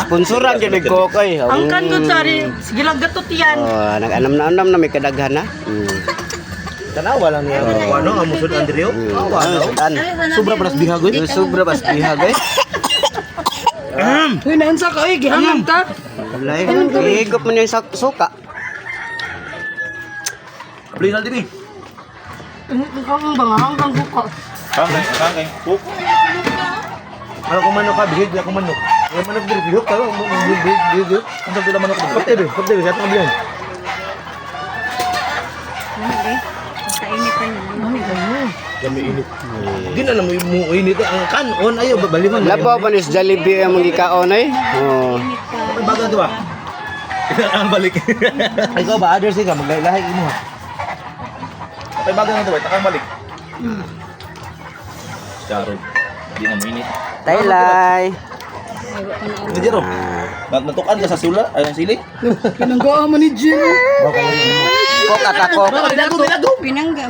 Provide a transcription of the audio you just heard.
Sponsoran gyud ni Coke ay. Ang kanto sari, sige lang gatot yan. Oh, nag-anam na may kadaghan na. Tanawa lang niya. Ano ang musod Andreo? Sobra pas bihagoy. Sobra pas bihagoy. Uy, naansa ka, uy, gihangan ka. Walay, higop man yung suka. Beli na din eh. Ang bangang kang buka. Kangkay. Cook. Ano kung manok ka, bihig ako manok. Yung manok diri bihig ka, bihig. Ang sabi naman ako. Kapte, kaya ito biyan. Kami init. Di na lang mo init ang kanon ayo baliman. Labaw pa ni Jollibee ang magikaon ay. Oh. Bago to ba? Ang balik. Ikaw ba others ka maglahi mo ha. Ay bago na ito. Takang balik. Charo. Di na mainit. Taylay. Hindi ro. Natukan ka sa sula ay ang sili. Pinanggaan mo ni Jiro. Kok at ako. Pinanggaan.